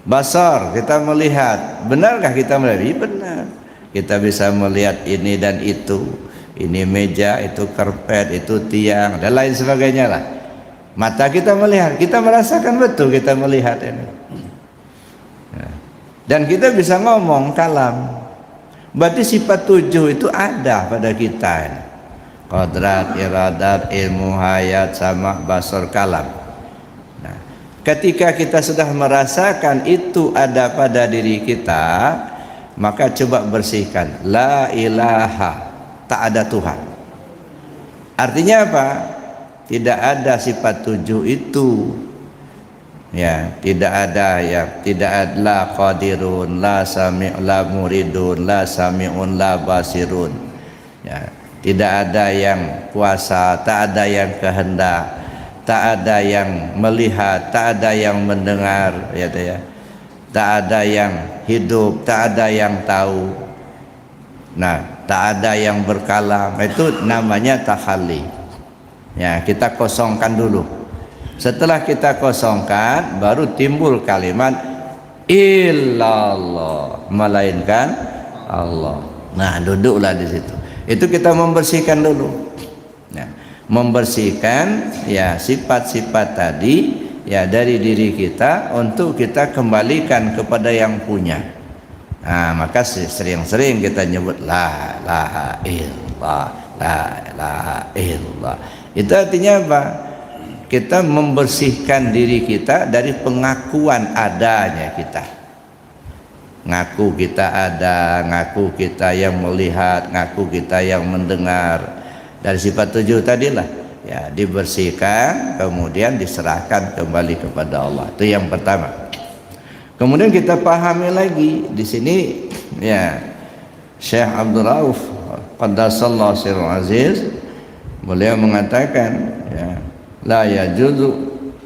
A: Basar, kita melihat. Benarkah kita melihat? Benar. Kita bisa melihat ini dan itu. ini meja, itu karpet, itu tiang, dan lain sebagainya lah. Mata kita melihat, kita merasakan betul kita melihat ini. Dan kita bisa ngomong kalam. Berarti sifat 7 itu ada pada kita ini. Qadrat, iradat, ilmu, hayat, sama, basar, kalam. Nah, ketika kita sudah merasakan itu ada pada diri kita, maka coba bersihkan. La ilaha, tak ada Tuhan. Artinya apa? Tidak ada sifat 7 itu. Ya, tidak ada, ya, tidak ada la qadirun, la sami', la muridun, la sami'un, la basirun. Ya, tidak ada yang kuasa, tak ada yang kehendak, tak ada yang melihat, tak ada yang mendengar, ya, tak ada yang hidup, tak ada yang tahu. Nah, tak ada yang berkalam. Itu namanya takhalli. Ya, kita kosongkan dulu. Setelah kita kosongkan, baru timbul kalimat illallah, melainkan Allah. Nah, duduklah di situ. Itu kita membersihkan dulu. Nah, membersihkan ya sifat-sifat tadi ya dari diri kita untuk kita kembalikan kepada yang punya. Nah, maka sering-sering kita nyebut la ilaha illallah, la ilaha illallah. Itu artinya apa? Kita membersihkan diri kita dari pengakuan adanya kita. Ngaku kita ada, ngaku kita yang melihat, ngaku kita yang mendengar. Dari sifat 7 tadilah ya dibersihkan, kemudian diserahkan kembali kepada Allah. Itu yang pertama. Kemudian kita pahami lagi di sini ya Syekh Abdul Rauf Qaddasallahu sirrul aziz, beliau mengatakan ya la yajuzu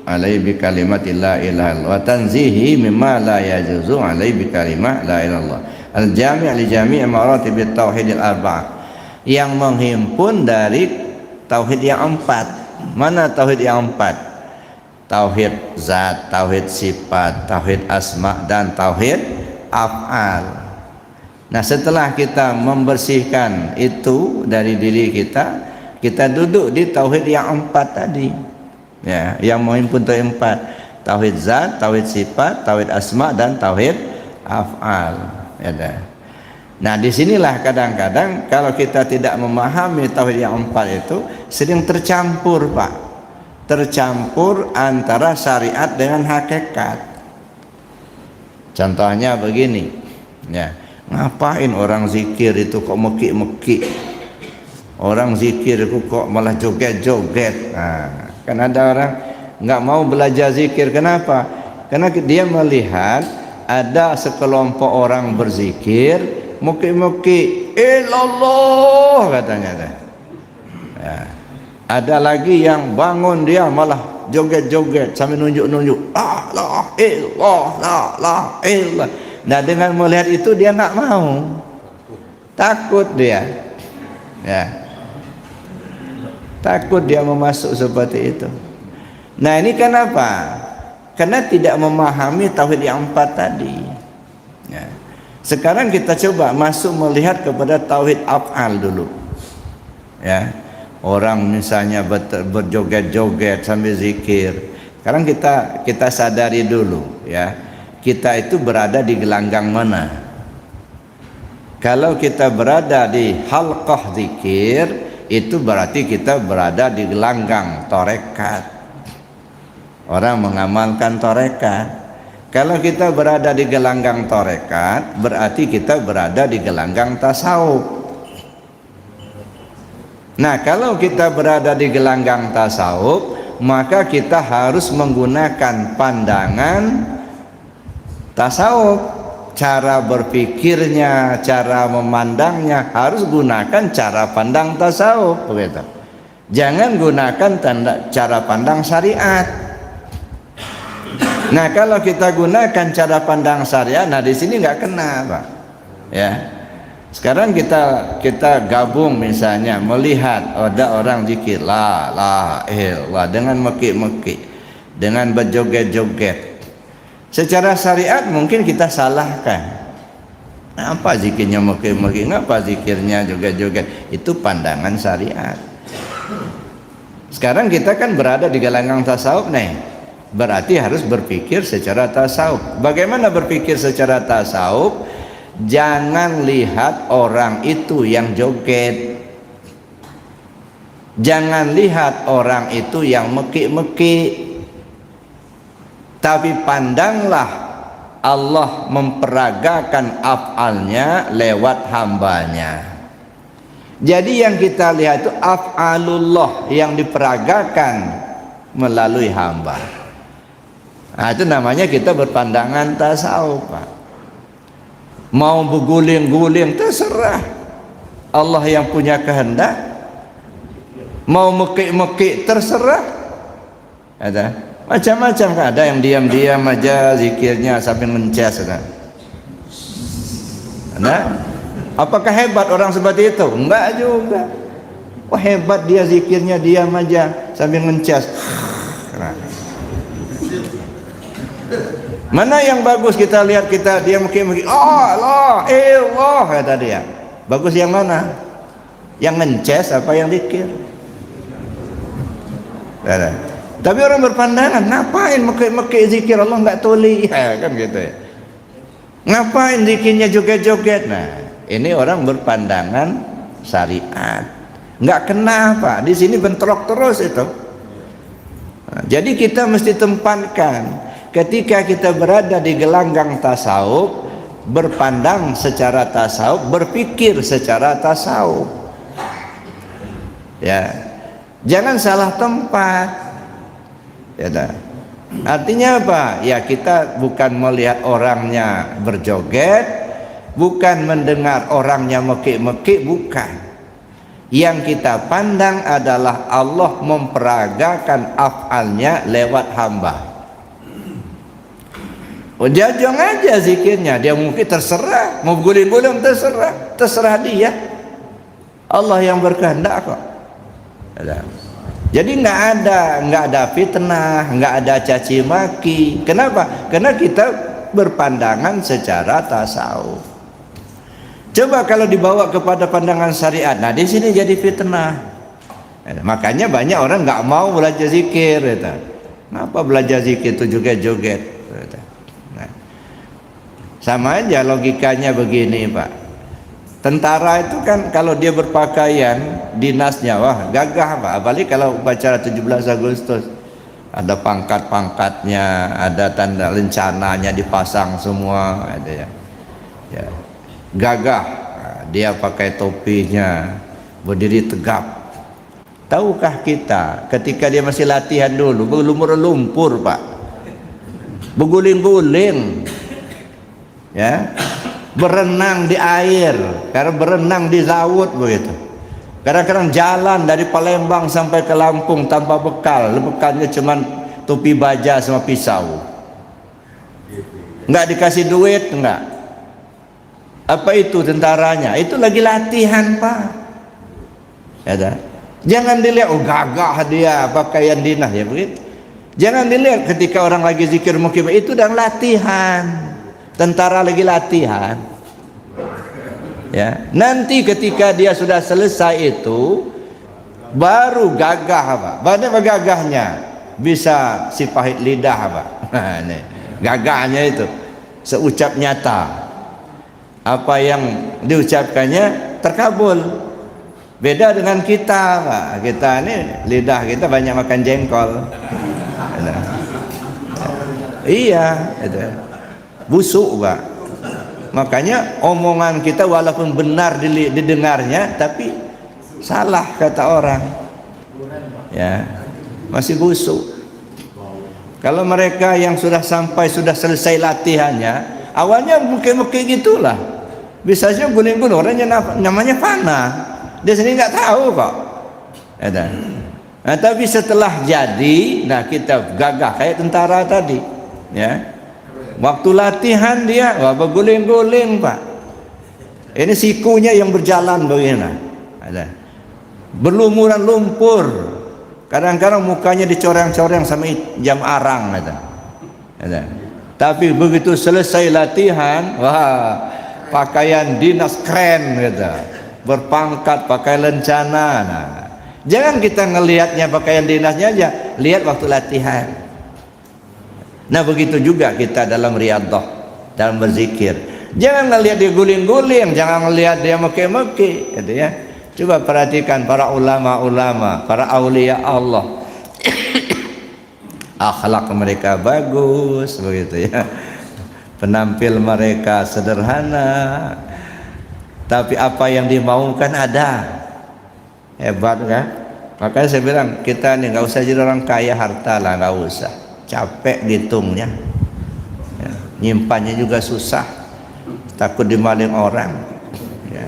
A: alai bi kalimati la ilaha illallah wa tanzihi mimma la yajuzu alai bi kalimat la ilaha illallah al jami' li jami' maratib tauhid al arba'ah, yang menghimpun dari tauhid yang 4. Mana tauhid yang 4? Tauhid zat, tauhid sifat, tauhid asma, dan tauhid af'al. Nah, setelah kita membersihkan itu dari diri kita, kita duduk di tauhid yang 4 tadi. Ya, yang menghimpun tauhid 4. Tauhid zat, tauhid sifat, tauhid asma, dan tauhid af'al. Ya, nah, disinilah kadang-kadang kalau kita tidak memahami tauhid yang 4 itu sering tercampur, Pak. Tercampur antara syariat dengan hakikat. Contohnya begini, ya, ngapain orang zikir itu kok meki-meki? Orang zikir itu kok malah joget-joget? Nah, kan ada orang nggak mau belajar zikir. Kenapa? Karena dia melihat ada sekelompok orang berzikir meki-meki, illallah katanya. Ya. Ada lagi yang bangun dia malah joget-joget sambil nunjuk-nunjuk la ilah, la ilah. Nah, dengan melihat itu dia nggak mau, takut dia, ya, takut dia memasuk seperti itu. Nah, ini kenapa? Karena tidak memahami tauhid yang 4 tadi. Ya. Sekarang kita coba masuk melihat kepada tauhid af'al dulu, ya. Orang misalnya berjoget-joget sambil zikir. Sekarang kita sadari dulu, ya, kita itu berada di gelanggang mana? Kalau kita berada di halqah zikir, itu berarti kita berada di gelanggang torekat. Orang mengamalkan torekat. Kalau kita berada di gelanggang torekat, berarti kita berada di gelanggang tasawuf. Nah, kalau kita berada di gelanggang tasawuf, maka kita harus menggunakan pandangan tasawuf. Cara berpikirnya, cara memandangnya harus gunakan cara pandang tasawuf, begitu. Jangan gunakan cara pandang syariat. Nah, kalau kita gunakan cara pandang syariat, nah di sini nggak kena, Pak. Ya. Sekarang kita gabung misalnya melihat ada orang zikir la ilallah dengan meki-meki, dengan berjoget-joget. Secara syariat mungkin kita salahkan. Apa zikirnya meki-meki, ngapa zikirnya joget-joget? Itu pandangan syariat. Sekarang kita kan berada di gelanggang tasawuf nih, berarti harus berpikir secara tasawuf. Bagaimana berpikir secara tasawuf? Jangan lihat orang itu yang joget, jangan lihat orang itu yang meki-meki, tapi pandanglah Allah memperagakan af'alnya lewat hambanya. Jadi yang kita lihat itu af'alullah yang diperagakan melalui hamba. Nah, itu namanya kita berpandangan tasawuf, Pak. Mau berguling-guling terserah, Allah yang punya kehendak. Mau mekik-mekik terserah. Ada macam-macam kan, ada yang diam-diam aja zikirnya sambil mencas. Nah, apakah hebat orang seperti itu? Enggak juga. Wah, hebat dia zikirnya diam aja sambil mencas. Mana yang bagus kita lihat, kita dia mungkin Allah, Allah kata dia. Bagus yang mana? Yang mencas apa yang zikir? Tapi orang berpandangan, ngapain mekik zikir Allah nggak tuli, ya, kan gitu ya. Ngapain zikirnya joget-joget? Nah, ini orang berpandangan syariat, nggak kena apa. Di sini bentrok terus itu. Nah, jadi kita mesti tempatkan, ketika kita berada di gelanggang tasawuf, berpandang secara tasawuf, berpikir secara tasawuf. Ya, jangan salah tempat. Ya, artinya apa? Ya, kita bukan melihat orangnya berjoget, bukan mendengar orangnya mekik-mekik, bukan. Yang kita pandang adalah Allah memperagakan af'alnya lewat hamba. Jajang aja zikirnya, dia mungkin terserah, mau guling-guling terserah dia. Allah yang berkehendak kok. Jadi nggak ada fitnah, nggak ada caci maki. Kenapa? Karena kita berpandangan secara tasawuf. Coba kalau dibawa kepada pandangan syariat, nah di sini jadi fitnah. Makanya banyak orang nggak mau belajar zikir. Kenapa belajar zikir itu juga joget? Nah, sama aja logikanya begini, Pak. Tentara itu kan kalau dia berpakaian dinasnya, wah gagah, Pak. Apalagi kalau upacara 17 Agustus, ada pangkat-pangkatnya, ada tanda lencananya dipasang semua, ada ya. Ya. Gagah. Nah, dia pakai topinya, berdiri tegap. Tahukah kita ketika dia masih latihan dulu, berlumur lumpur, Pak. Berguling-guling. Ya. Berenang di air, karena berenang di laut begitu. Kadang-kadang jalan dari Palembang sampai ke Lampung tanpa bekal, bekalnya cuma topi baja sama pisau. Enggak dikasih duit, enggak. Apa itu tentaranya? Itu lagi latihan, Pak. Ya dah. Jangan dilihat, oh gagah dia pakaian dinas ya begitu. Jangan dilihat ketika orang lagi zikir mukib, itu dan latihan. Tentara lagi latihan. Ya, nanti ketika dia sudah selesai itu baru gagah, Pak. Bagaimana gagahnya? Bisa si pahit lidah, Pak. Nah, ini gagahnya itu seucap nyata. Apa yang diucapkannya terkabul. Beda dengan kita, Pak. Kita ini lidah kita banyak makan jengkol. Nah. Iya, itu. Busuk, Pak. Makanya omongan kita walaupun benar didengarnya, tapi salah kata orang. Ya, masih busuk. Kalau mereka yang sudah sampai, sudah selesai latihannya, awalnya mungkin gitulah. Bisa saja guling-guling, orangnya namanya fana. Dia sendiri nggak tahu kok. Nah, tapi setelah jadi, nah kita gagah kayak tentara tadi, ya. Waktu latihan dia, wah berguling-guling, Pak. Ini sikunya yang berjalan begini. Ada. Berlumuran lumpur. Kadang-kadang mukanya dicoreng-coreng sama jam arang. Ada. Tapi begitu selesai latihan, wah pakaian dinas keren gitu, berpangkat, pakai lencana. Nah, jangan kita ngelihatnya pakaian dinasnya aja, lihat waktu latihan. Nah begitu juga kita dalam riyadhah, dalam berzikir. Jangan ngelihat dia guling-guling, jangan ngelihat dia meki-meki, gitu ya. Coba perhatikan para ulama-ulama, para aulia Allah. Akhlak mereka bagus, begitu ya. Penampil mereka sederhana, tapi apa yang dimaukan ada. Hebat kan? Makanya saya bilang kita nih nggak usah jadi orang kaya harta lah, nggak usah. Capek ngitungnya, ya, nyimpannya juga susah, takut dimaling orang. Ya.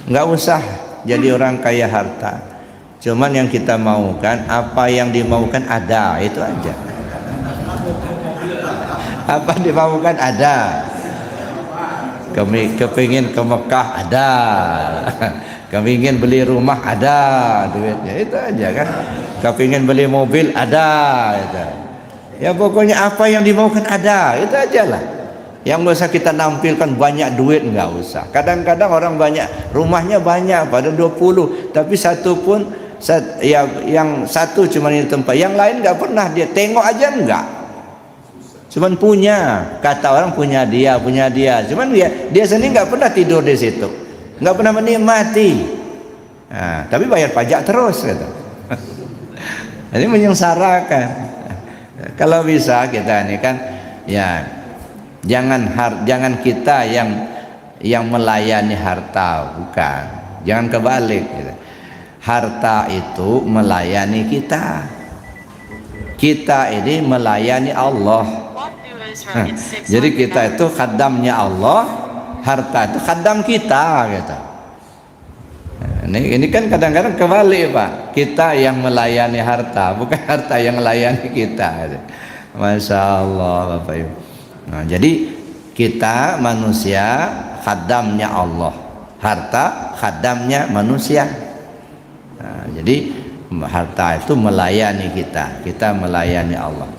A: Nggak usah jadi orang kaya harta. Cuman yang kita maukan, apa yang dimaukan ada, itu aja. Apa dimaukan ada. Kepingin ke Mekah ada. Kepingin beli rumah ada duitnya, itu aja kan. Kepingin beli mobil ada, itu. Ya pokoknya apa yang dimaukan ada, itu aja lah. Yang nggak usah kita nampilkan banyak duit, nggak usah. Kadang-kadang orang banyak, rumahnya banyak, pada 20, tapi satu pun ya, yang satu cuma di tempat, yang lain nggak pernah dia tengok aja, enggak. Cuman punya, kata orang punya dia, cuman dia sendiri nggak pernah tidur di situ, nggak pernah menikmati. Nah, tapi bayar pajak terus gitu. Ini menyengsarakan. Kalau bisa kita ini kan, ya jangan kita yang melayani harta, bukan. Jangan kebalik gitu. Harta itu melayani kita. Kita ini melayani Allah. Jadi kita itu khadamnya Allah, harta itu khadam kita gitu. Ini kan kadang-kadang kebalik Pak, kita yang melayani harta, bukan harta yang melayani kita. Masya Allah Bapak Ibu. Nah, jadi kita manusia khadamnya Allah, harta khadamnya manusia. Nah, jadi harta itu melayani kita, kita melayani Allah.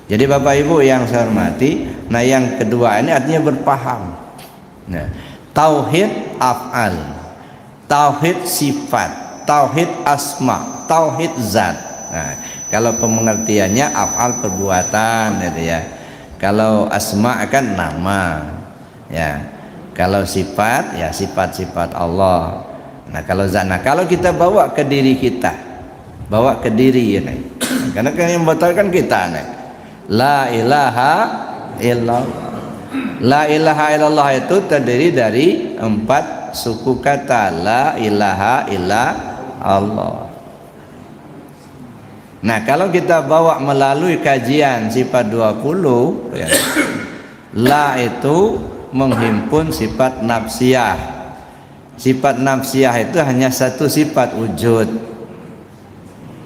A: Jadi Bapak Ibu yang saya hormati, nah yang kedua ini artinya berpaham. Nah, tauhid af'al, tauhid sifat, tauhid asma, tauhid zat. Nah, kalau pengertiannya af'al perbuatan, gitu ya. Kalau asma kan nama, ya. Kalau sifat ya sifat-sifat Allah. Nah kalau zat, nah kalau kita bawa ke diri kita, bawa ke diri ya, nih. Karena kan yang membatalkan kita, nih. La ilaha illallah. La ilaha illallah itu terdiri dari 4 suku kata. La ilaha illallah. Nah kalau kita bawa melalui kajian sifat 20 ya, la itu menghimpun sifat nafsiyah. Sifat nafsiyah itu hanya satu sifat, wujud.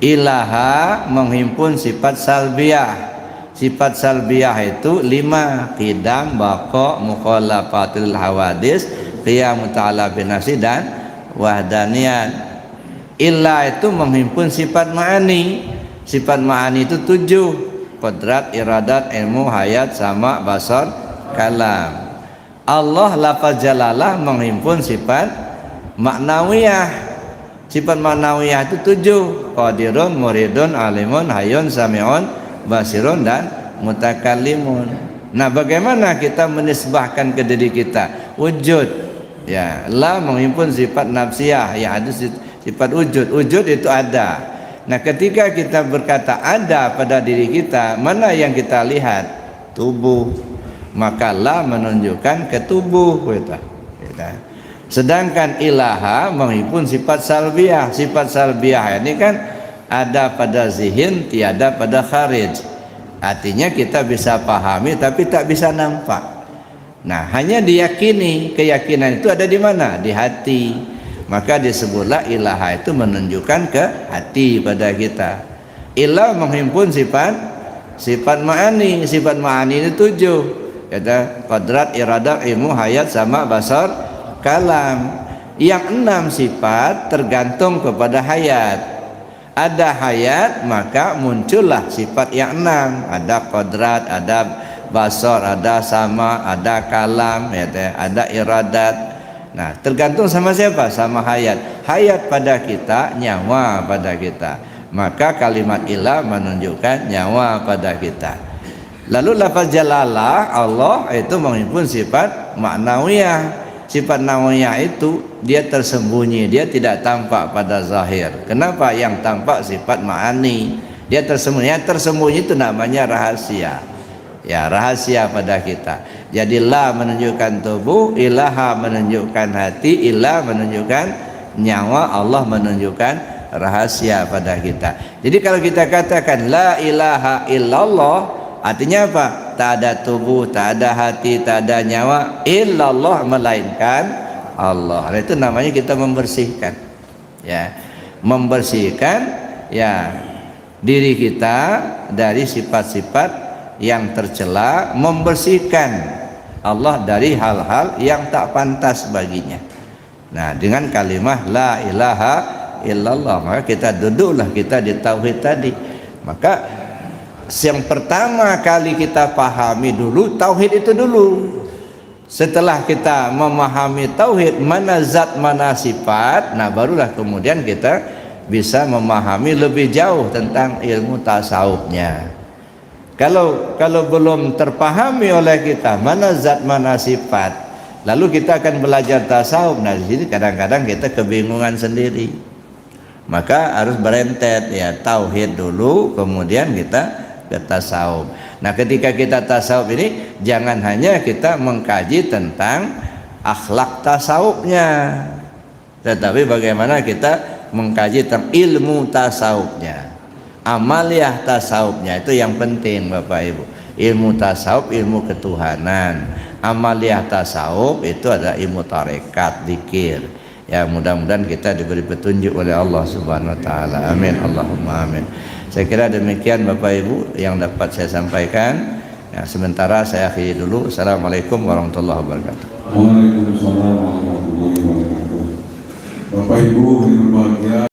A: Ilaha menghimpun sifat salbiyah. Sifat salbiyah itu 5, qidam, baqa, mukhalafatul hawadis, qiyam ta'ala binafsi, dan wahdaniyat. Illa itu menghimpun sifat ma'ani. Sifat ma'ani itu 7, qudrat, iradat, ilmu, hayat, sama, basar, kalam. Allah lafaz jalalah menghimpun sifat maknawiyah. Sifat maknawiyah itu 7, qadirun, muridun, alimun, hayyun, sami'un, basirun, dan mutakallimun. Nah bagaimana kita menisbahkan ke diri kita wujud, ya. La menghimpun sifat nafsiyah, yang ada sifat wujud. Wujud itu ada. Nah ketika kita berkata ada pada diri kita, mana yang kita lihat? Tubuh. Maka la menunjukkan ke tubuh kita. Sedangkan ilaha menghimpun sifat salbiyah. Sifat salbiyah ini kan ada pada zihin, tiada pada kharij. Artinya kita bisa pahami tapi tak bisa nampak. Nah hanya diyakini. Keyakinan itu ada di mana? Di hati. Maka disebutlah ilaha itu menunjukkan ke hati pada kita. Ilah menghimpun sifat ma'ani. Sifat ma'ani ini 7, kata qadrat, iradah, ilmu, hayat, sama, basar, kalam. Yang 6 sifat tergantung kepada hayat. Ada hayat maka muncullah sifat yang 6. Ada qadrat, ada basar, ada sama, ada kalam, ya, ada iradat. Nah, tergantung sama siapa? Sama hayat. Hayat pada kita, nyawa pada kita. Maka kalimat ilah menunjukkan nyawa pada kita. Lalu lafaz jalalah Allah itu menghimpun sifat maknawiyah. Sifat nawiyah itu dia tersembunyi, dia tidak tampak pada zahir. Kenapa? Yang tampak sifat ma'ani. Dia tersembunyi. Yang tersembunyi itu namanya rahasia. Ya, rahasia pada kita. Jadi la menunjukkan tubuh, ilaha menunjukkan hati, ilah menunjukkan nyawa, Allah menunjukkan rahasia pada kita. Jadi kalau kita katakan la ilaha illallah, artinya apa? Tak ada tubuh, tak ada hati, tak ada nyawa, illallah, melainkan Allah. Itu namanya kita membersihkan, ya, membersihkan, ya, diri kita dari sifat-sifat yang tercela, membersihkan Allah dari hal-hal yang tak pantas baginya. Nah, dengan kalimah la ilaha illallah, maka kita duduklah kita di tauhid tadi. Maka yang pertama kali kita pahami dulu tauhid itu dulu. Setelah kita memahami tauhid, mana zat mana sifat, nah barulah kemudian kita bisa memahami lebih jauh tentang ilmu tasawufnya. Kalau belum terpahami oleh kita mana zat mana sifat, lalu kita akan belajar tasawuf. Nah, di sini kadang-kadang kita kebingungan sendiri. Maka harus berentet, ya, tauhid dulu, kemudian kita ke tasawuf. Nah, ketika kita tasawuf ini jangan hanya kita mengkaji tentang akhlak tasawufnya, tetapi bagaimana kita mengkaji tentang ilmu tasawufnya. Amaliyah tasawufnya itu yang penting, Bapak Ibu. Ilmu tasawuf, ilmu ketuhanan. Amaliyah tasawuf itu adalah ilmu tarekat, zikir. Ya, mudah-mudahan kita diberi petunjuk oleh Allah Subhanahu wa taala. Amin, Allahumma amin. Saya kira demikian Bapak Ibu yang dapat saya sampaikan. Ya, sementara saya akhiri dulu. Assalamualaikum warahmatullahi wabarakatuh.
C: Waalaikumsalam warahmatullahi wabarakatuh. Bapak Ibu yang berbahagia,